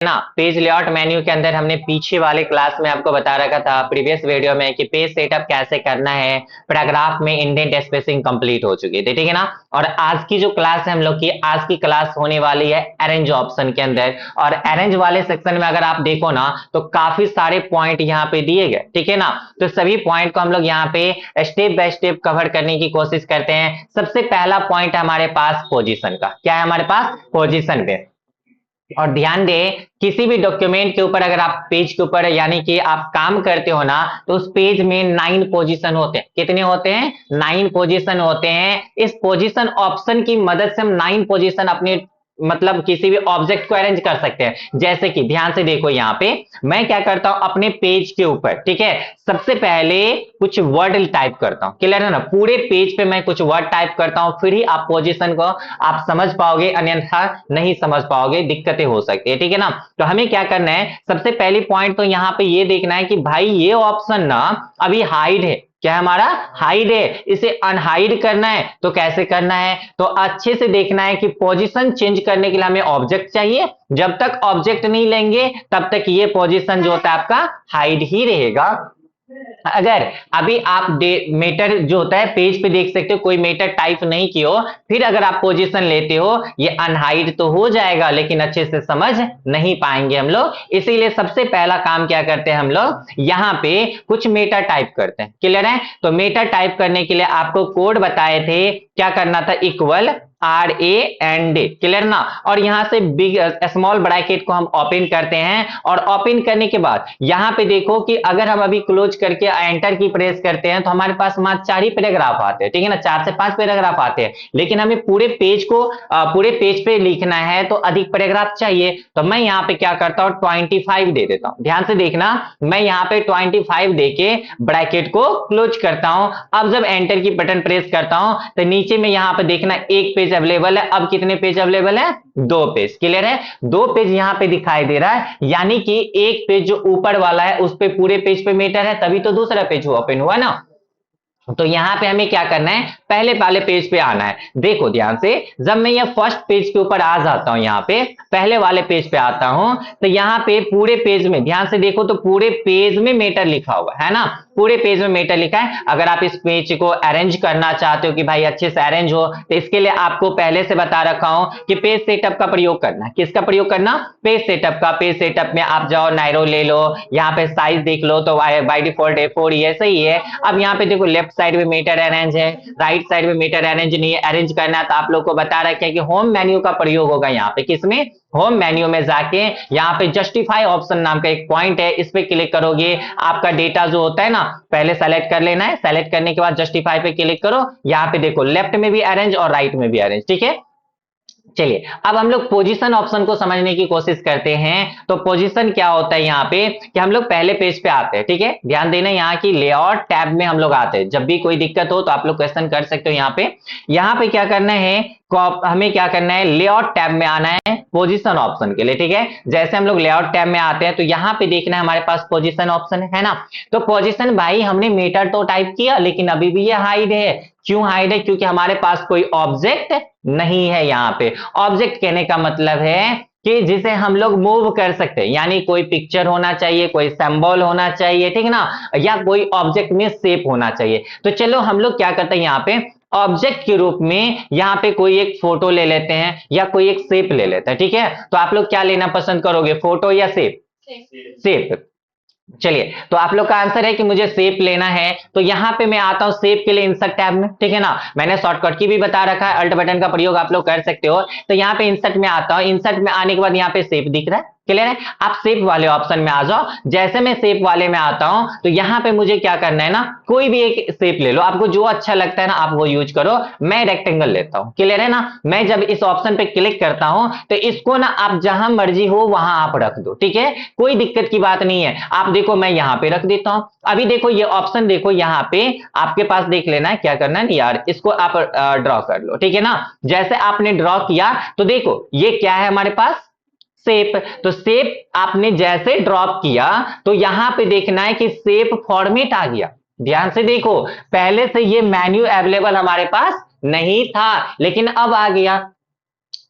ना page layout menu के अंदर हमने पीछे वाले क्लास में आपको बता रखा था प्रीवियस वीडियो में कि पेज सेटअप कैसे करना है, पैराग्राफ में इंडेंट स्पेसिंग कंप्लीट हो चुकी थी, ठीक है ना। और आज की जो क्लास है हम लोग की, आज की क्लास होने वाली है अरेंज ऑप्शन के अंदर। और अरेंज वाले सेक्शन में अगर आप देखो ना तो काफी सारे पॉइंट यहाँ पे दिए गए, ठीक है ना। तो सभी पॉइंट को हम लोग यहाँ पे स्टेप बाय स्टेप कवर करने की कोशिश करते हैं। सबसे पहला पॉइंट है हमारे पास पोजीशन का। क्या है हमारे पास? पोजीशन पे। और ध्यान दें, किसी भी डॉक्यूमेंट के ऊपर अगर आप पेज के ऊपर यानी कि आप काम करते हो ना, तो उस पेज में 9 पोजीशन होते हैं। कितने होते हैं? 9 पोजीशन होते हैं। इस पोजीशन ऑप्शन की मदद से हम 9 पोजीशन अपने मतलब किसी भी ऑब्जेक्ट को अरेंज कर सकते हैं। जैसे कि ध्यान से देखो, यहाँ पे मैं क्या करता हूं अपने पेज के ऊपर, ठीक है, सबसे पहले कुछ वर्ड टाइप करता हूं। क्लियर है ना? पूरे पेज पे मैं कुछ वर्ड टाइप करता हूं, फिर ही आप पोजीशन को आप समझ पाओगे, अन्यथा नहीं समझ पाओगे, दिक्कतें हो सकती है, ठीक है ना। तो हमें क्या करना है, सबसे पहली पॉइंट तो यहाँ पे ये देखना है कि भाई ये ऑप्शन ना अभी हाइड है। क्या है हमारा? हाइड है। इसे अनहाइड करना है तो कैसे करना है? तो अच्छे से देखना है कि पोजीशन चेंज करने के लिए हमें ऑब्जेक्ट चाहिए। जब तक ऑब्जेक्ट नहीं लेंगे तब तक ये पोजीशन जो होता है आपका हाइड ही रहेगा। अगर अभी आप मेटर जो होता है पेज पे देख सकते हो, कोई मेटर टाइप नहीं किए हो, फिर अगर आप पोजीशन लेते हो, ये अनहाइड तो हो जाएगा लेकिन अच्छे से समझ नहीं पाएंगे हम लोग। इसीलिए सबसे पहला काम क्या करते हैं हम लोग, यहाँ पे कुछ मेटा टाइप करते हैं। क्लियर है? तो मेटा टाइप करने के लिए आपको कोड बताए थे, क्या करना था, इक्वल RAND। क्लियर ना? और यहां से बिग स्मॉल ब्रैकेट को हम ओपन करते हैं, और ओपन करने के बाद यहां पे देखो कि अगर हम अभी क्लोज करके एंटर की प्रेस करते हैं तो हमारे पास मात्र 4 ही पैराग्राफ आते हैं, ठीक है ना, 4 से 5 पैराग्राफ आते हैं। लेकिन हमें पूरे पेज को पूरे पेज पे लिखना है तो अधिक पैराग्राफ चाहिए। तो मैं यहाँ पे क्या करता हूँ, 25 दे देता हूं। ध्यान से देखना, मैं यहाँ पे 25 देके ब्रैकेट को क्लोज करता हूं। अब जब एंटर की बटन प्रेस करता हूं तो नीचे में यहाँ पे देखना एक पेज अवेलेबल है। अब कितने पेज अवेलेबल है? 2 पेज। क्लियर है? 2 पेज यहां पे दिखाई दे रहा है, यानी कि एक पेज जो ऊपर वाला है उस पे पूरे पेज पे मीटर है, तभी तो दूसरा पेज ओपन हुआ ना। तो यहां पे हमें क्या करना है, पहले वाले पेज पे आना है। देखो ध्यान से, जब मैं ये फर्स्ट पेज के ऊपर आ जाता हूं, यहाँ पे पहले वाले पेज पे आता हूं, तो यहाँ पे पूरे पेज में ध्यान से देखो तो पूरे पेज में मेटर लिखा हुआ है ना, पूरे पेज में मेटर लिखा है। अगर आप इस पेज को अरेंज करना चाहते हो कि भाई अच्छे से अरेंज हो, तो इसके लिए आपको पहले से बता रखा हूं कि पेज सेटअप का प्रयोग करना है। किसका प्रयोग करना? पेज सेटअप का। पेज सेटअप में आप जाओ, नायरो ले लो, यहाँ पे साइज देख लो तो बाय डिफॉल्ट A4 ये सही है। अब यहाँ पे देखो लेफ्ट साइड में मीटर अरेंज है, राइट साइड में मीटर अरेंज नहीं है। अरेंज करना है तो आप लोग को बता रखे हैं कि होम मेन्यू का प्रयोग होगा। यहाँ पे किसमें? होम मेन्यू में जाके यहाँ पे जस्टिफाई ऑप्शन नाम का एक पॉइंट है, इस पे क्लिक करोगे, आपका डेटा जो होता है ना पहले सेलेक्ट कर लेना है। सेलेक्ट करने के बाद जस्टिफाई पे क्लिक करो। यहाँ पे देखो लेफ्ट में भी अरेंज और राइट में भी अरेंज, ठीक है। चलिए अब हम लोग पोजीशन ऑप्शन को समझने की कोशिश करते हैं। तो पोजीशन क्या होता है यहाँ पे, कि हम लोग पहले पेज पे आते हैं, ठीक है। ध्यान देना, यहाँ की लेआउट टैब में हम लोग आते हैं। जब भी कोई दिक्कत हो तो आप लोग क्वेश्चन कर सकते हो। यहाँ पे क्या करना है, हमें क्या करना है, लेआउट टैब में आना है पोजीशन ऑप्शन के लिए, ठीक है। जैसे हम लोग लेआउट टैब में आते हैं तो यहाँ पे देखना है हमारे पास पोजीशन ऑप्शन है ना। तो पोजीशन भाई हमने मीटर तो टाइप किया लेकिन अभी भी ये हाइड है। क्यों हाइड है? क्योंकि हमारे पास कोई ऑब्जेक्ट नहीं है। यहाँ पे ऑब्जेक्ट कहने का मतलब है कि जिसे हम लोग मूव कर सकते हैं, यानी कोई पिक्चर होना चाहिए, कोई सिंबल होना चाहिए, ठीक है ना, या कोई ऑब्जेक्ट में शेप होना चाहिए। तो चलो हम लोग क्या करते हैं, यहाँ पे ऑब्जेक्ट के रूप में यहाँ पे कोई एक फोटो ले लेते हैं या कोई एक शेप ले लेते हैं, ठीक है। तो आप लोग क्या लेना पसंद करोगे, फोटो या शेप? शेप। चलिए तो आप लोग का आंसर है कि मुझे शेप लेना है। तो यहां पे मैं आता हूं शेप के लिए इंसर्ट टैब में, ठीक है ना। मैंने शॉर्टकट की भी बता रखा है, अल्ट बटन का प्रयोग आप लोग कर सकते हो। तो यहाँ पे इंसर्ट में आता हूं, इंसर्ट में आने के बाद यहाँ पे शेप दिख रहा है। क्लियर है? आप शेप वाले ऑप्शन में आ जाओ। जैसे मैं शेप वाले में आता हूं तो यहाँ पे मुझे क्या करना है ना, कोई भी एक शेप ले लो, आपको जो अच्छा लगता है ना आप वो यूज करो। मैं रेक्टेंगल लेता हूं। क्लियर है ना? मैं जब इस ऑप्शन पे क्लिक करता हूं तो इसको ना आप जहां मर्जी हो वहां आप रख दो, ठीक है, कोई दिक्कत की बात नहीं है। आप देखो मैं यहाँ पे रख देता हूं। अभी देखो ये ऑप्शन देखो, यहाँ पे आपके पास देख लेना है क्या करना है यार, इसको आप ड्रॉ कर लो, ठीक है ना। जैसे आपने ड्रॉ किया तो देखो ये क्या है हमारे पास, शेप। तो शेप आपने जैसे ड्रॉप किया तो यहां पे देखना है कि शेप फॉर्मेट आ गया। ध्यान से देखो, पहले से ये मेन्यू अवेलेबल हमारे पास नहीं था लेकिन अब आ गया।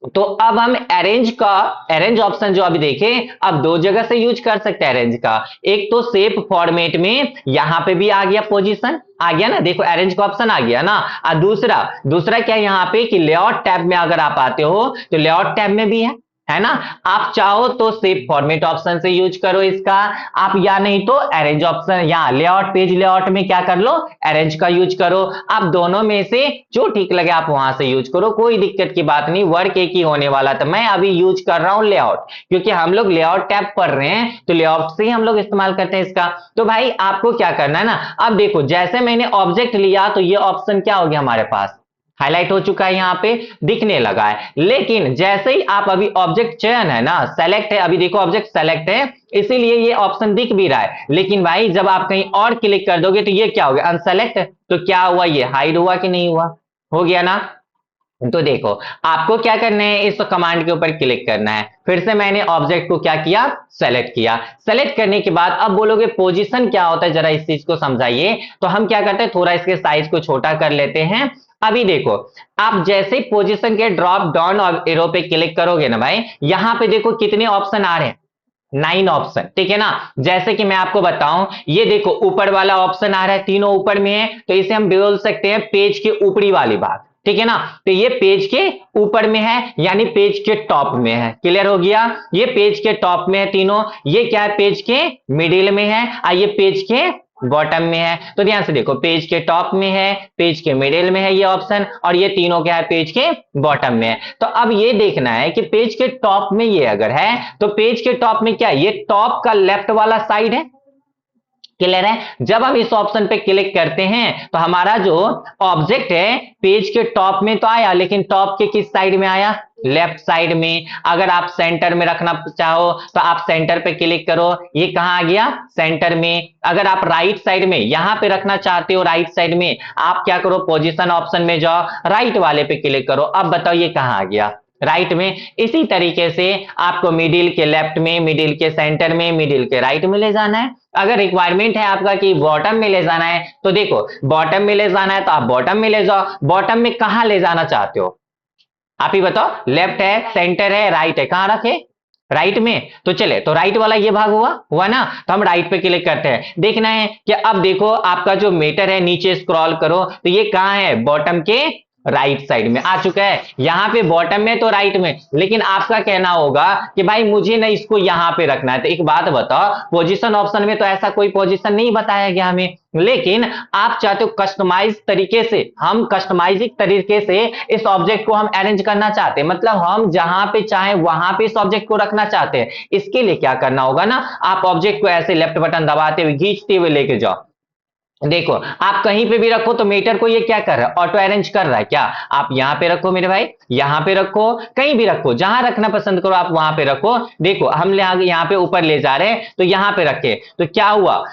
तो अब हम अरेंज ऑप्शन जो अभी देखें, अब दो जगह से यूज कर सकते हैं अरेंज का। एक तो शेप फॉर्मेट में यहां पे भी आ गया, पोजीशन आ गया ना, देखो अरेंज का ऑप्शन आ गया ना। और दूसरा दूसरा क्या है यहाँ पे कि लेआउट टैब में अगर आप आते हो तो लेआउट टैब में भी है ना। आप चाहो तो शेप फॉर्मेट ऑप्शन से यूज करो इसका, आप या नहीं तो अरेंज ऑप्शन या लेआउट पेज लेआउट में क्या कर लो, अरेंज का यूज करो। आप दोनों में से जो ठीक लगे आप वहां से यूज करो, कोई दिक्कत की बात नहीं, वर्क एक ही होने वाला था। मैं अभी यूज कर रहा हूं लेआउट, क्योंकि हम लोग लेआउट टैब पढ़ रहे हैं तो लेआउट से ही हम लोग इस्तेमाल करते हैं इसका। तो भाई आपको क्या करना है ना, अब देखो जैसे मैंने ऑब्जेक्ट लिया तो ये ऑप्शन क्या हो गया हमारे पास, हाईलाइट हो चुका है, यहां पे दिखने लगा है। लेकिन जैसे ही आप अभी ऑब्जेक्ट चयन है ना, सेलेक्ट है, अभी देखो ऑब्जेक्ट सेलेक्ट है, इसीलिए ये ऑप्शन दिख भी रहा है। लेकिन भाई जब आप कहीं और क्लिक कर दोगे तो ये क्या हो गया, अनसेलेक्ट। तो क्या हुआ, ये हाइड हुआ कि नहीं हुआ, हो गया ना। तो देखो आपको क्या करना है, इस कमांड के ऊपर क्लिक करना है। फिर से मैंने ऑब्जेक्ट को क्या किया, सेलेक्ट किया। सेलेक्ट करने के बाद अब बोलोगे पोजीशन क्या होता है, जरा इस चीज को समझाइए। तो हम क्या करते हैं, थोड़ा इसके साइज को छोटा कर लेते हैं। अभी देखो आप जैसे ही पोजीशन के ड्रॉप डाउन और एरो पे क्लिक करोगे ना भाई, यहां पे देखो कितने ऑप्शन आ रहे हैं, 9 ऑप्शन, ठीक है ना। जैसे कि मैं आपको बताऊं, ये देखो ऊपर वाला ऑप्शन आ रहा है, तीनों ऊपर में है, तो इसे हम बोल सकते हैं पेज के ऊपरी वाली बात, ठीक है ना। तो ये पेज के ऊपर में है, यानी पेज के टॉप में है, क्लियर हो गया। ये पेज के टॉप में है तीनों, ये क्या है, पेज के मिडिल में है, और ये पेज के बॉटम में है। तो ध्यान से देखो, पेज के टॉप में है, पेज के मिडिल में है ये ऑप्शन, और ये तीनों क्या है, पेज के बॉटम में है। तो अब ये देखना है कि पेज के टॉप में ये अगर है, तो पेज के टॉप में क्या है, ये टॉप का लेफ्ट वाला साइड है, क्लियर है। जब हम इस ऑप्शन पे क्लिक करते हैं तो हमारा जो ऑब्जेक्ट है पेज के टॉप में तो आया, लेकिन टॉप के किस साइड में आया, लेफ्ट साइड में। अगर आप सेंटर में रखना चाहो तो आप सेंटर पे क्लिक करो, ये कहां आ गया, सेंटर में। अगर आप राइट साइड में यहां पे रखना चाहते हो, राइट साइड में, आप क्या करो, पोजीशन ऑप्शन में जाओ, राइट वाले पे क्लिक करो। अब बताओ ये कहां आ गया, राइट में। इसी तरीके से आपको मिडिल के लेफ्ट में, मिडिल के सेंटर में, मिडिल के राइट में ले जाना है। अगर रिक्वायरमेंट है आपका कि बॉटम में ले जाना है, तो देखो बॉटम में ले जाना है तो आप बॉटम में ले जाओ। बॉटम में कहां ले जाना चाहते हो, आप ही बताओ, लेफ्ट है, सेंटर है, राइट है, कहां रखे, राइट में। तो चले, तो राइट वाला ये भाग हुआ ना, तो हम राइट पे क्लिक करते हैं। देखना है कि अब देखो आपका जो मीटर है, नीचे स्क्रॉल करो तो ये कहां है, बॉटम के राइट साइड में आ चुका है। यहां पे बॉटम में तो राइट में, लेकिन आपका कहना होगा कि भाई मुझे ना इसको यहां पे रखना है। तो एक बात बताओ, पोजीशन ऑप्शन में तो ऐसा कोई पोजीशन नहीं बताया गया हमें, लेकिन आप चाहते हो कस्टमाइज तरीके से, हम कस्टमाइजिंग तरीके से इस ऑब्जेक्ट को हम अरेंज करना चाहते हैं, मतलब हम जहां पे चाहें वहां पे इस ऑब्जेक्ट को रखना चाहते हैं। इसके लिए क्या करना होगा ना, आप ऑब्जेक्ट को ऐसे लेफ्ट बटन दबाते हुए, खींचते हुए लेके जाओ। देखो आप कहीं पे भी रखो तो मीटर को ये क्या कर रहा है, ऑटो अरेंज कर रहा है। क्या आप यहां पे रखो मेरे भाई, यहां पे रखो, कहीं भी रखो, जहां रखना पसंद करो आप वहां पे रखो। देखो हम यहां पे ऊपर ले जा रहे हैं तो यहां पे रखे, तो क्या हुआ,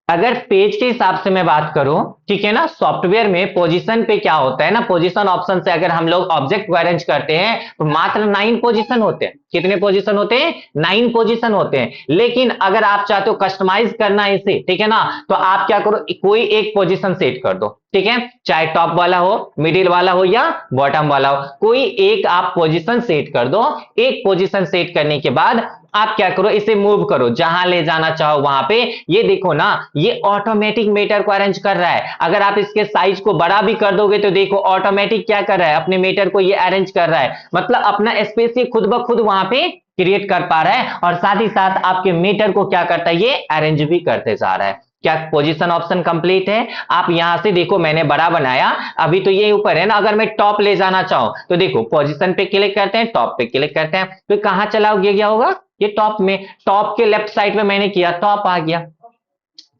अगर पेज के हिसाब से मैं बात करूं, ठीक है ना, सॉफ्टवेयर में पोजीशन पे क्या होता है ना, पोजीशन ऑप्शन से अगर हम लोग ऑब्जेक्ट को अरेंज करते हैं तो मात्र 9 पोजीशन होते हैं। कितने पोजीशन होते हैं, 9 पोजीशन होते हैं। लेकिन अगर आप चाहते हो कस्टमाइज करना इसे, ठीक है ना, तो आप क्या करो, कोई एक पोजीशन सेट कर दो, ठीक है, चाहे टॉप वाला हो, मिडिल वाला हो या बॉटम वाला हो, कोई एक आप पोजीशन सेट कर दो। एक पोजीशन सेट करने के बाद आप क्या करो, इसे मूव करो जहां ले जाना चाहो वहां पे। ये देखो ना, ये ऑटोमेटिक मीटर को अरेंज कर रहा है। अगर आप इसके साइज को बड़ा भी कर दोगे तो देखो ऑटोमेटिक क्या कर रहा है, अपने मीटर को ये अरेंज कर रहा है, मतलब अपना स्पेस ये खुद ब खुद वहां पे क्रिएट कर पा रहा है, और साथ ही साथ आपके मीटर को क्या करता है, ये अरेंज भी करते जा रहा है। क्या पोजीशन ऑप्शन कंप्लीट है। आप यहां से देखो मैंने बड़ा बनाया, अभी तो ये ऊपर है ना, अगर मैं टॉप ले जाना चाहूं तो देखो पोजीशन पे क्लिक करते हैं, टॉप पे क्लिक करते हैं, तो कहां चला गया होगा, ये टॉप में, टॉप के लेफ्ट साइड में मैंने किया, टॉप आ गया।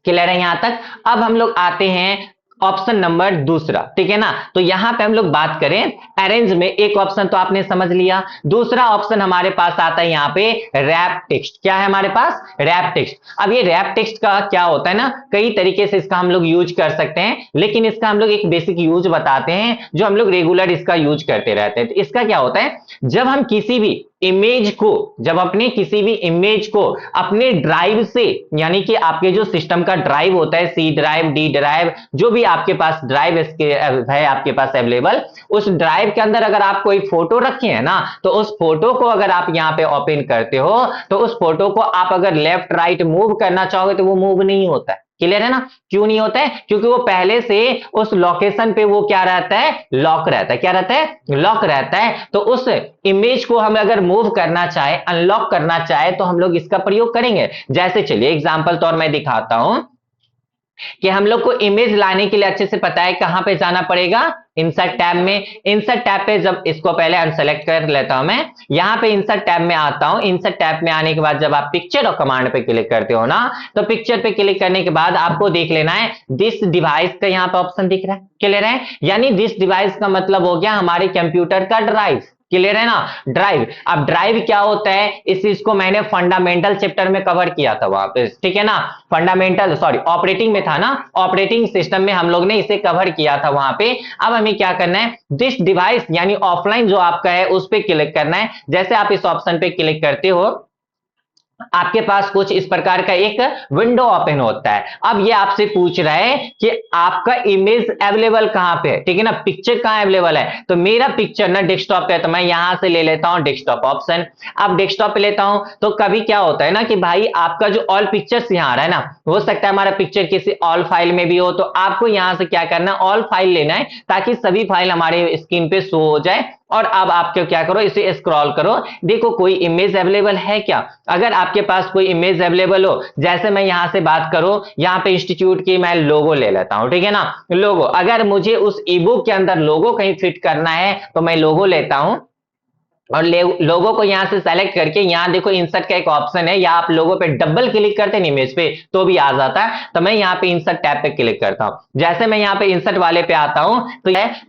क्लियर है यहां तक। अब हम लोग आते हैं ऑप्शन नंबर दूसरा, ठीक है ना। तो यहां पे हम लोग बात करें अरेंज में, एक ऑप्शन तो आपने समझ लिया, दूसरा ऑप्शन हमारे पास आता है यहां पे रैप टेक्स्ट। क्या है हमारे पास, रैप टेक्स्ट। अब ये रैप टेक्स्ट का क्या होता है ना, कई तरीके से इसका हम लोग यूज कर सकते हैं, लेकिन इसका हम लोग एक बेसिक यूज बताते हैं जो हम लोग रेगुलर इसका यूज करते रहते हैं। तो इसका क्या होता है, जब हम किसी भी इमेज को, जब अपने किसी भी इमेज को अपने ड्राइव से, यानी कि आपके जो सिस्टम का ड्राइव होता है, सी ड्राइव, डी ड्राइव, जो भी आपके पास ड्राइव है आपके पास अवेलेबल, उस ड्राइव के अंदर अगर आप कोई फोटो रखे हैं ना, तो उस फोटो को अगर आप यहां पे ओपन करते हो, तो उस फोटो को आप अगर लेफ्ट राइट मूव करना चाहोगे तो वो मूव नहीं होता है। क्लियर है ना? क्यों नहीं होता है? क्योंकि वो पहले से उस लोकेशन पे वो क्या रहता है, लॉक रहता है। क्या रहता है? लॉक रहता है। तो उस इमेज को हम अगर मूव करना चाहे, अनलॉक करना चाहे, तो हम लोग इसका प्रयोग करेंगे। जैसे चलिए एग्जांपल तौर मैं दिखाता हूं कि हम लोग को इमेज लाने के लिए अच्छे से पता है कहां पे जाना पड़ेगा, इंसर्ट टैब में। इंसर्ट टैब पे जब इसको पहले अनसेलेक्ट कर लेता हूं मैं, यहां पे इंसर्ट टैब में आता हूं। इंसर्ट टैब में आने के बाद जब आप पिक्चर और कमांड पे क्लिक करते हो ना, तो पिक्चर पे क्लिक करने के बाद आपको देख लेना है दिस डिवाइस का यहां पे ऑप्शन दिख रहा है। क्लियर है? यानी दिस डिवाइस का मतलब हो गया हमारे कंप्यूटर का ड्राइव। क्लियर है ना? ड्राइव। अब ड्राइव क्या होता है, इस चीज को मैंने फंडामेंटल चैप्टर में कवर किया था वहां पे, ठीक है ना? फंडामेंटल सॉरी ऑपरेटिंग में था ना, ऑपरेटिंग सिस्टम में हम लोग ने इसे कवर किया था वहां पे। अब हमें क्या करना है, दिस डिवाइस यानी ऑफलाइन जो आपका है उस पर क्लिक करना है। जैसे आप इस ऑप्शन पे क्लिक करते हो, आपके पास कुछ इस प्रकार का एक विंडो ओपन होता है। अब ये आपसे पूछ रहा है कि आपका इमेज अवेलेबल कहां पे है, ठीक है ना? पिक्चर कहां अवेलेबल है, तो मेरा पिक्चर ना डेस्कटॉप पे है, तो मैं यहां से ले लेता हूं डेस्कटॉप ऑप्शन। अब डेस्कटॉप पे लेता हूं तो कभी क्या होता है ना कि भाई आपका जो ऑल पिक्चर्स यहां आ रहा है ना, हो सकता है हमारा पिक्चर किसी ऑल फाइल में भी हो, तो आपको यहां से क्या करना है, ऑल फाइल लेना है, ताकि सभी फाइल हमारे स्क्रीन पे शो हो जाए। और अब आपको क्या करो, इसे स्क्रॉल करो, देखो कोई इमेज अवेलेबल है क्या। अगर आपके पास कोई इमेज अवेलेबल हो, जैसे मैं यहां से बात करूं, यहां पे इंस्टीट्यूट की मैं लोगो ले लेता हूं, ठीक है ना? लोगो, अगर मुझे उस ईबुक के अंदर लोगो कहीं फिट करना है तो मैं लोगो लेता हूं, और लोगो को यहां से सेलेक्ट करके यहां देखो इंसर्ट का एक ऑप्शन है, या आप लोगो पे डबल क्लिक करते हैं इमेज पे तो भी आ जाता है। तो मैं यहां पे इंसर्ट टैब पे क्लिक करता हूं। जैसे मैं यहां पे इंसर्ट वाले पे आता हूं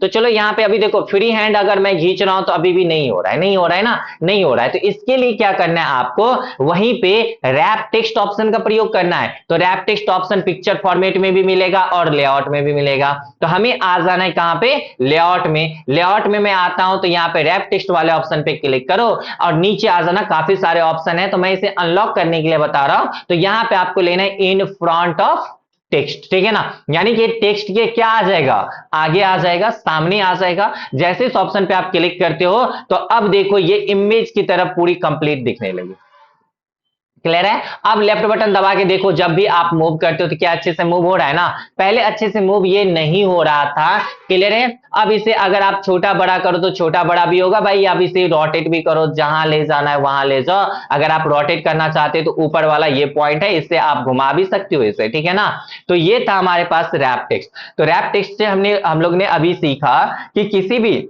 तो चलो यहां पे अभी देखो फ्री हैंड अगर मैं खींच रहा हूं तो अभी भी नहीं हो रहा है, नहीं हो रहा है ना, नहीं हो रहा है। तो इसके लिए क्या करना है आपको, वहीं पे रैप टेक्स्ट ऑप्शन का प्रयोग करना है। तो wrap text option picture format में भी मिलेगा और लेआउट में भी मिलेगा। तो हमें आ जाना है कहां पे, लेआउट में। लेआउट में मैं आता हूं तो यहां पे रैप टेक्स्ट वाले ऑप्शन पे क्लिक करो और नीचे आ जाना, काफी सारे ऑप्शन है, तो मैं इसे अनलॉक करने के लिए बता रहा हूं। तो यहां पे आपको लेना है इन फ्रंट ऑफ टेक्स्ट, ठीक है ना? यानी कि टेक्स्ट के क्या आ जाएगा, आगे आ जाएगा, सामने आ जाएगा। जैसे इस ऑप्शन पे आप क्लिक करते हो तो अब देखो ये इमेज की तरफ पूरी कंप्लीट दिखने लगी। क्लियर है? अब लेफ्ट बटन दबा के देखो, जब भी आप मूव करते हो तो क्या अच्छे से मूव हो रहा है ना, पहले अच्छे से मूव ये नहीं हो रहा था। क्लियर है? अब इसे अगर आप छोटा बड़ा करो तो छोटा बड़ा भी होगा भाई। अब इसे रोटेट भी करो, जहां ले जाना है वहां ले जाओ। अगर आप रोटेट करना चाहते हो तो ऊपर वाला ये पॉइंट है, इससे आप घुमा भी सकते हो इसे, ठीक है ना? तो ये था हमारे पास रैप टेक्स्ट। तो रैप टेक्स्ट से हम लोग ने अभी सीखा कि किसी भी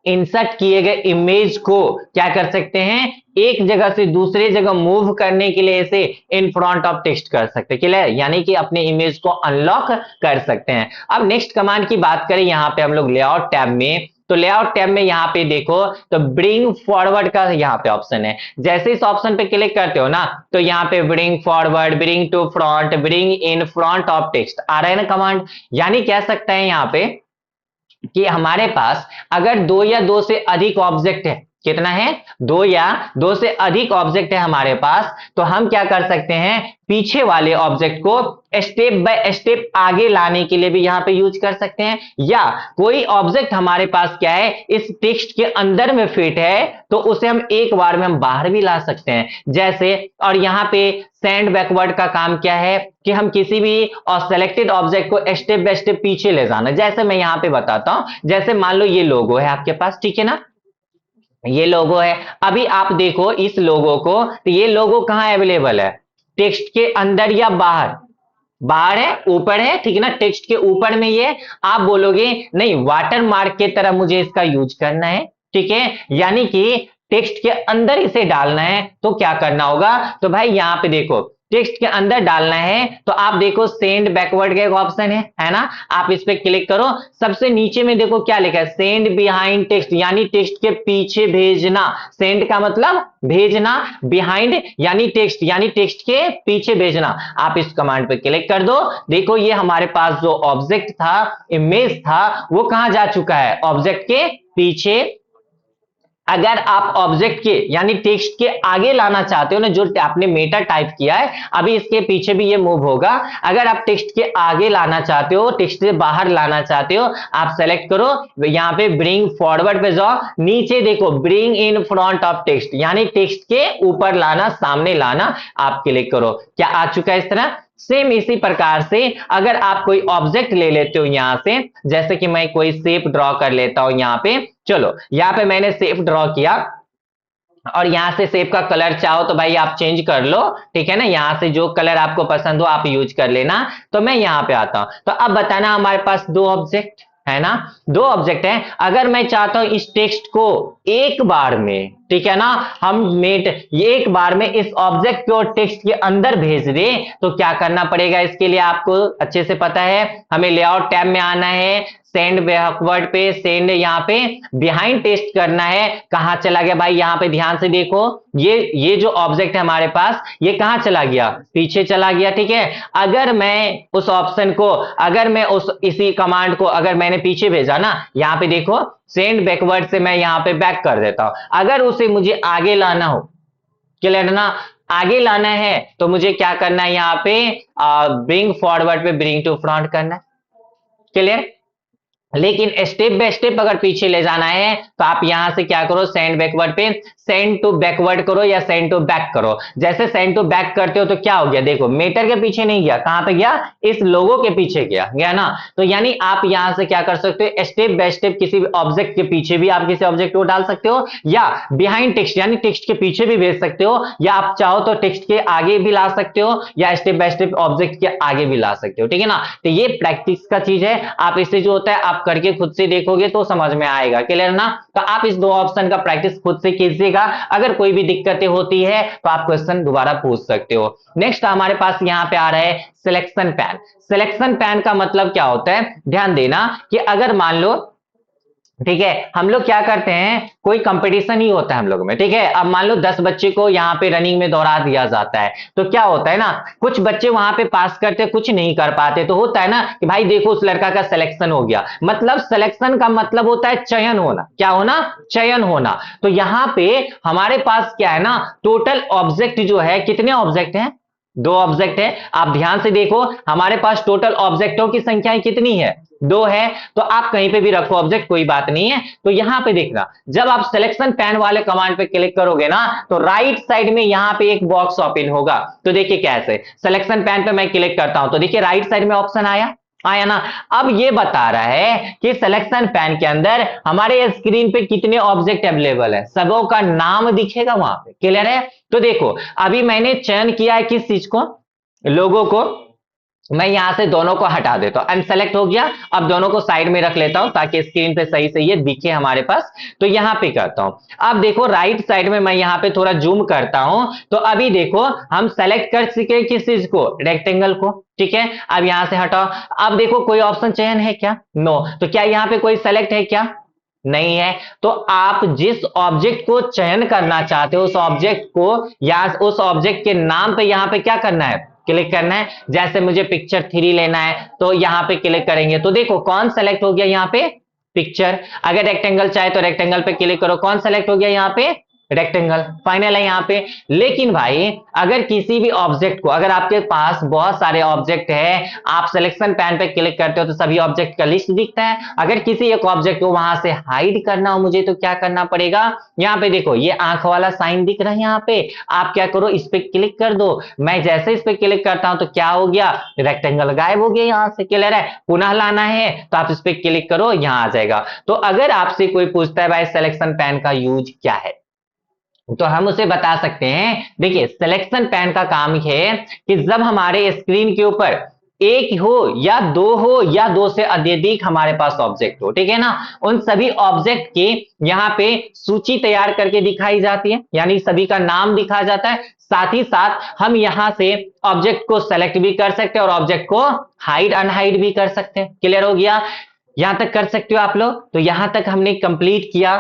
इंसर्ट किए गए इमेज को क्या कर सकते हैं, एक जगह से दूसरे जगह मूव करने के लिए इसे इन फ्रंट ऑफ टेक्स्ट कर सकते हैं। क्लियर? यानी कि अपने इमेज को अनलॉक कर सकते हैं। अब नेक्स्ट कमांड की बात करें, यहां पे हम लोग लेआउट टैब में, तो लेआउट टैब में यहां पे देखो तो ब्रिंग फॉरवर्ड का यहां पे ऑप्शन है। जैसे इस ऑप्शन पे क्लिक करते हो ना, तो यहां पे bring forward, bring to front, bring in front of text आ रहा है ना कमांड। यानी कह सकते हैं यहां पे कि हमारे पास अगर दो या दो से अधिक ऑब्जेक्ट है, कितना है, दो या दो से अधिक ऑब्जेक्ट है हमारे पास, तो हम क्या कर सकते हैं, पीछे वाले ऑब्जेक्ट को स्टेप बाय स्टेप आगे लाने के लिए भी यहां पे यूज कर सकते हैं। या कोई ऑब्जेक्ट हमारे पास क्या है, इस टेक्स्ट के अंदर में फिट है, तो उसे हम एक बार में हम बाहर भी ला सकते हैं। जैसे, और यहां पे सेंड बैकवर्ड का काम क्या है कि हम किसी भी और सेलेक्टेड ऑब्जेक्ट को स्टेप बाय स्टेप पीछे ले जाना। जैसे मैं यहां पे बताता हूं, जैसे मान लो ये लोगो है आपके पास, ठीक है ना, ये लोगो है। अभी आप देखो इस लोगो को, तो ये लोगो कहां अवेलेबल है, टेक्स्ट के अंदर या बाहर, बाहर है, ऊपर है, ठीक है ना, टेक्स्ट के ऊपर में ये। आप बोलोगे नहीं, वाटर मार्क के तरह मुझे इसका यूज करना है, ठीक है, यानी कि टेक्स्ट के अंदर इसे डालना है, तो क्या करना होगा, तो भाई यहां पे देखो टेक्स्ट के अंदर डालना है, तो आप देखो सेंड बैकवर्ड का एक ऑप्शन है ना, आप इस पे क्लिक करो। सबसे नीचे में देखो क्या लिखा है, सेंड बिहाइंड टेक्स्ट, यानी टेक्स्ट के पीछे भेजना। सेंड का मतलब भेजना, बिहाइंड यानी टेक्स्ट, यानी टेक्स्ट के पीछे भेजना। आप इस कमांड पे क्लिक कर दो, देखो ये हमारे पास जो ऑब्जेक्ट था, इमेज था, वो कहां जा चुका है, ऑब्जेक्ट के पीछे अगर आप ऑब्जेक्ट के यानी टेक्स्ट के आगे लाना चाहते हो ना, जो आपने मेटा टाइप किया है, अभी इसके पीछे भी ये मूव होगा। अगर आप टेक्स्ट के आगे लाना चाहते हो, टेक्स्ट से बाहर लाना चाहते हो, आप सेलेक्ट करो, यहां पे ब्रिंग फॉरवर्ड पे जाओ, नीचे देखो bring in front of text, यानी टेक्स्ट के ऊपर लाना, सामने लाना, आप क्लिक करो। क्या आ चुका है इस तरह? सेम इसी प्रकार से अगर आप कोई ऑब्जेक्ट ले लेते हो यहां से, जैसे कि मैं कोई शेप ड्रॉ कर लेता हूं यहां पे, चलो यहां पे मैंने शेप ड्रॉ किया, और यहां से शेप का कलर चाहो तो भाई आप चेंज कर लो, ठीक है ना, यहां से जो कलर आपको पसंद हो आप यूज कर लेना। तो मैं यहां पे आता हूं, तो अब बताना, हमारे पास दो ऑब्जेक्ट है ना, दो ऑब्जेक्ट है। अगर मैं चाहता हूं इस टेक्स्ट को एक बार में, ठीक है ना, हम मेट एक बार में इस ऑब्जेक्ट को टेक्स्ट के अंदर भेज दे, तो क्या करना पड़ेगा? इसके लिए आपको अच्छे से पता है, हमें लेआउट टैब में आना है, सेंड बैकवर्ड पे, सेंड यहां पे बिहाइंड टेक्स्ट करना है। कहां चला गया भाई? यहां पे ध्यान से देखो, ये जो ऑब्जेक्ट है हमारे पास, ये कहां चला गया? पीछे चला गया, ठीक है। अगर मैं उस ऑप्शन को, अगर मैं उस इसी कमांड को अगर मैंने पीछे भेजा ना, यहां पे देखो सेंड बैकवर्ड से मैं यहां पे बैक कर देता हूं। अगर उसे मुझे आगे लाना हो, क्लियर ना, आगे लाना है तो मुझे क्या करना है? यहां पे ब्रिंग फॉरवर्ड पे ब्रिंग टू फ्रंट करना है, क्लियर। लेकिन स्टेप बाय स्टेप अगर पीछे ले जाना है तो आप यहां से क्या करो, सेंड बैकवर्ड पे सेंड टू बैकवर्ड करो या सेंड टू बैक करो। जैसे सेंड टू बैक करते हो तो क्या हो गया? देखो मेटर के पीछे नहीं गया, कहां पे गया? इस लोगो के पीछे गया ना। तो यानी आप यहां से क्या कर सकते हो, स्टेप बाय स्टेप किसी भी ऑब्जेक्ट के पीछे भी आप किसी ऑब्जेक्ट को डाल सकते हो, या बिहाइंड टेक्स्ट यानी टेक्स्ट के पीछे भी भेज सकते हो, या आप चाहो तो टेक्स्ट के आगे भी ला सकते हो, या स्टेप बाय स्टेप ऑब्जेक्ट के आगे भी ला सकते हो, ठीक है ना। तो ये प्रैक्टिस का चीज है, आप इससे जो होता है आप करके खुद से देखोगे तो समझ में आएगा, क्लियर ना। तो आप इस दो ऑप्शन का प्रैक्टिस खुद से कीजिएगा। अगर कोई भी दिक्कतें होती है तो आप क्वेश्चन दोबारा पूछ सकते हो। नेक्स्ट हमारे पास यहां पे आ रहा है सिलेक्शन पैन। सिलेक्शन पैन का मतलब क्या होता है? ध्यान देना कि अगर मान लो, ठीक है, हम लोग क्या करते हैं, कोई कंपटीशन ही होता है हम लोग में, ठीक है। अब मान लो 10 बच्चे को यहाँ पे रनिंग में दौड़ा दिया जाता है, तो क्या होता है ना, कुछ बच्चे वहां पे पास करते, कुछ नहीं कर पाते, तो होता है ना कि भाई देखो उस लड़का का सिलेक्शन हो गया। मतलब सिलेक्शन का मतलब होता है चयन होना। क्या होना? चयन होना। तो यहां पे हमारे पास क्या है ना, टोटल ऑब्जेक्ट जो है, कितने ऑब्जेक्ट हैं? दो ऑब्जेक्ट है। आप ध्यान से देखो, हमारे पास टोटल ऑब्जेक्टों की संख्या कितनी है? दो है। तो आप कहीं पे भी रखो ऑब्जेक्ट, कोई बात नहीं है। तो यहां पे देखना, जब आप सिलेक्शन पैन वाले कमांड पे क्लिक करोगे ना, तो राइट साइड में यहां पे एक बॉक्स ओपन होगा। तो देखिए कैसे, सिलेक्शन पैन पे मैं क्लिक करता हूं तो देखिए राइट साइड में ऑप्शन आया ना। अब ये बता रहा है कि सिलेक्शन पैन के अंदर हमारे स्क्रीन पे कितने ऑब्जेक्ट अवेलेबल है, सबों का नाम दिखेगा वहां पे, क्लियर है। तो देखो अभी मैंने चयन किया है किस चीज को? लोगों को। मैं यहां से दोनों को हटा देता हूं, अनसेलेक्ट हो गया। अब दोनों को साइड में रख लेता हूं ताकि स्क्रीन पे सही से ये दिखे हमारे पास। तो यहां पे करता हूं, अब देखो राइट साइड में मैं यहां पे थोड़ा जूम करता हूं, तो अभी देखो हम सेलेक्ट कर सके किस चीज को? रेक्टेंगल को, ठीक है। अब यहां से हटाओ, अब देखो कोई ऑप्शन चयन है क्या? नो। तो क्या यहां पे कोई सेलेक्ट है क्या? नहीं है। तो आप जिस ऑब्जेक्ट को चयन करना चाहते हो उस ऑब्जेक्ट को, या उस ऑब्जेक्ट के नाम पे यहां पे क्या करना है? क्लिक करना है। जैसे मुझे पिक्चर 3 लेना है तो यहां पे क्लिक करेंगे, तो देखो कौन सेलेक्ट हो गया यहां पे? पिक्चर। अगर रेक्टेंगल चाहे तो रेक्टेंगल पे क्लिक करो, कौन सेलेक्ट हो गया यहां पे? रेक्टेंगल। फाइनल है यहां पे। लेकिन भाई अगर किसी भी ऑब्जेक्ट को, अगर आपके पास बहुत सारे ऑब्जेक्ट है, आप सिलेक्शन पैन पे क्लिक करते हो तो सभी ऑब्जेक्ट का लिस्ट दिखता है। अगर किसी एक ऑब्जेक्ट को वहां से हाइड करना हो मुझे, तो क्या करना पड़ेगा? यहाँ पे देखो ये आंख वाला साइन दिख रहा है, यहाँ पे आप क्या करो, इस पे क्लिक कर दो। मैं जैसे इस पे क्लिक करता हूं तो क्या हो गया? रेक्टेंगल गायब हो गया यहां से, क्लियर है। पुनः लाना है तो आप इस पे क्लिक करो, यहां आ जाएगा। तो अगर आपसे कोई पूछता है भाई सिलेक्शन पैन का यूज क्या है, तो हम उसे बता सकते हैं। देखिए सिलेक्शन पैन का काम है कि जब हमारे स्क्रीन के ऊपर एक हो या दो से अधिक हमारे पास ऑब्जेक्ट हो, ठीक है ना, उन सभी ऑब्जेक्ट की यहाँ पे सूची तैयार करके दिखाई जाती है, यानी सभी का नाम दिखा जाता है। साथ ही साथ हम यहां से ऑब्जेक्ट को सेलेक्ट भी कर सकते हैं और ऑब्जेक्ट को हाइड अनहाइड भी कर सकते हैं। क्लियर हो गया? यहां तक कर सकते हो आप लोग। तो यहां तक हमने कंप्लीट किया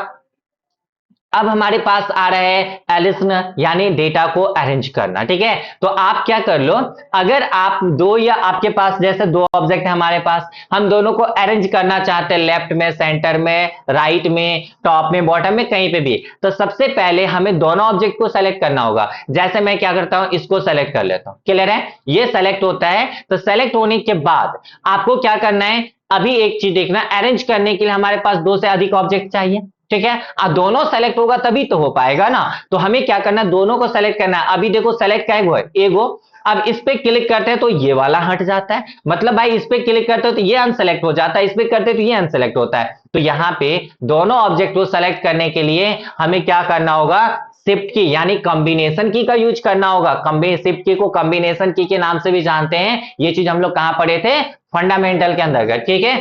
अब हमारे पास आ रहा है एलिसन यानी डेटा को अरेंज करना, ठीक है। तो आप क्या कर लो, अगर आप दो या आपके पास जैसे दो ऑब्जेक्ट है हमारे पास, हम दोनों को अरेंज करना चाहते हैं लेफ्ट में, सेंटर में, राइट में, टॉप में, बॉटम में, कहीं पे भी, तो सबसे पहले हमें दोनों ऑब्जेक्ट को सेलेक्ट करना होगा। जैसे मैं क्या करता हूं, इसको सेलेक्ट कर लेता हूं, क्लियर है, ये सेलेक्ट होता है। तो सेलेक्ट होने के बाद आपको क्या करना है, अभी एक चीज देखना, अरेंज करने के लिए हमारे पास दो से अधिक ऑब्जेक्ट चाहिए, ठीक है। अब दोनों सेलेक्ट होगा तभी तो हो पाएगा ना, तो हमें क्या करना है, दोनों को सेलेक्ट करना है। अभी देखो सेलेक्ट क्या है, एगो। अब इस पे क्लिक करते हैं तो ये वाला हट जाता है, मतलब भाई इस पे क्लिक करते हो तो ये अनसेलेक्ट हो जाता है, इस पे करते तो ये अनसेलेक्ट होता है। तो यहां पे दोनों ऑब्जेक्ट को सेलेक्ट करने के लिए हमें क्या करना होगा, शिफ्ट की यानी कॉम्बिनेशन की का यूज करना होगा। शिफ्ट की को कॉम्बिनेशन की के नाम से भी जानते हैं, ये चीज हम लोग कहां पढ़े थे, फंडामेंटल के अंतर्गत, ठीक है।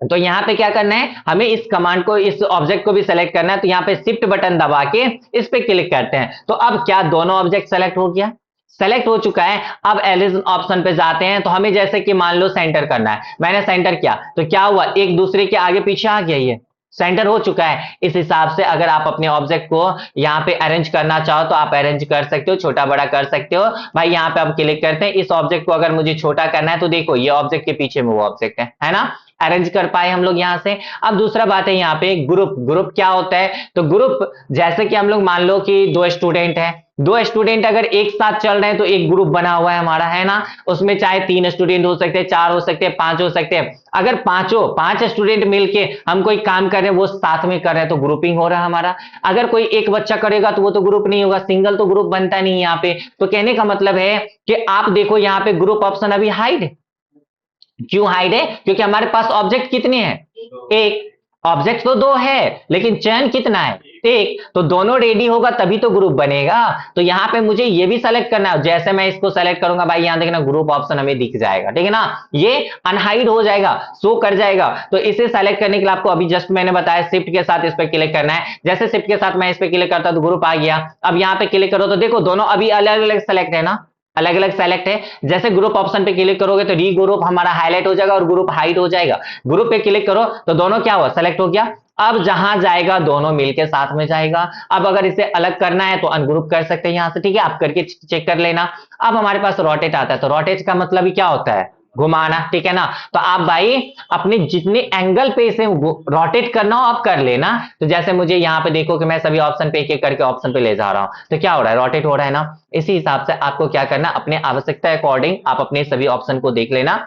तो यहां पे क्या करना है, हमें इस कमांड को, इस ऑब्जेक्ट को भी सेलेक्ट करना है। तो यहां पे शिफ्ट बटन दबा के इस पे क्लिक करते हैं, तो अब क्या दोनों ऑब्जेक्ट सेलेक्ट हो गया, सेलेक्ट हो चुका है। अब एलिजन ऑप्शन पे जाते हैं, तो हमें जैसे कि मान लो सेंटर करना है, मैंने सेंटर किया तो क्या हुआ, एक दूसरे के आगे पीछे आ गया, ये सेंटर हो चुका है। इस हिसाब से अगर आप अपने ऑब्जेक्ट को यहाँ पे अरेंज करना चाहो तो आप अरेंज कर सकते हो, छोटा बड़ा कर सकते हो। भाई यहाँ पे आप क्लिक करते हैं, इस ऑब्जेक्ट को अगर मुझे छोटा करना है तो देखो ये ऑब्जेक्ट के पीछे में वो ऑब्जेक्ट है ना, अरेंज कर पाए हम लोग यहां से। अब दूसरा बात है यहाँ पे ग्रुप, ग्रुप क्या होता है, तो ग्रुप जैसे कि हम लोग मान लो कि दो स्टूडेंट है, दो स्टूडेंट अगर एक साथ चल रहे हैं तो एक ग्रुप बना हुआ है हमारा, है ना, उसमें चाहे 3 स्टूडेंट हो सकते हैं, 4 हो सकते हैं, 5 हो सकते हैं। अगर पांच स्टूडेंट मिलके हम कोई काम कर रहे हैं, वो साथ में कर रहे हैं, तो ग्रुपिंग हो रहा है हमारा। अगर कोई एक बच्चा करेगा तो वो तो ग्रुप नहीं होगा, सिंगल तो ग्रुप बनता नहीं यहाँ पे। तो कहने का मतलब है कि आप देखो यहाँ पे ग्रुप ऑप्शन अभी हाइड है, क्यों हाइड है, क्योंकि हमारे पास ऑब्जेक्ट कितने हैं, एक, ऑब्जेक्ट तो दो है लेकिन चयन कितना है, एक, तो दोनों रेडी होगा तभी तो ग्रुप बनेगा। तो यहां पे मुझे ये भी सेलेक्ट करना है, जैसे मैं इसको सेलेक्ट करूंगा भाई यहां देखना ग्रुप ऑप्शन हमें दिख जाएगा, ठीक है ना, ये अनहाइड हो जाएगा, शो कर जाएगा। तो इसे सेलेक्ट करने के लिए आपको अभी जस्ट मैंने बताया शिफ्ट के साथ इस पर क्लिक करना है, जैसे शिफ्ट के साथ मैं इस पर क्लिक करता तो ग्रुप आ गया। अब यहां पे क्लिक करो तो देखो दोनों अभी अलग अलग सेलेक्ट है ना, अलग अलग सेलेक्ट है। जैसे ग्रुप ऑप्शन पे क्लिक करोगे तो री ग्रुप हमारा हाईलाइट हो जाएगा और ग्रुप हाइड हो जाएगा। ग्रुप पे क्लिक करो तो दोनों क्या हुआ, सेलेक्ट हो गया। अब जहां जाएगा दोनों मिलके साथ में जाएगा। अब अगर इसे अलग करना है तो अनग्रुप कर सकते हैं यहां से, ठीक है, आप करके चेक कर लेना। अब हमारे पास रोटेट आता है, तो रोटेट का मतलब ही क्या होता है, घुमाना, ठीक है ना। तो आप भाई अपने जितने एंगल पे इसे रोटेट करना हो आप कर लेना। तो जैसे मुझे यहाँ पे देखो कि मैं सभी ऑप्शन पे एक एक करके ऑप्शन पे ले जा रहा हूं, तो क्या हो रहा है, रोटेट हो रहा है ना। इसी हिसाब से आपको क्या करना, अपने आवश्यकता अकॉर्डिंग आप अपने सभी ऑप्शन को देख लेना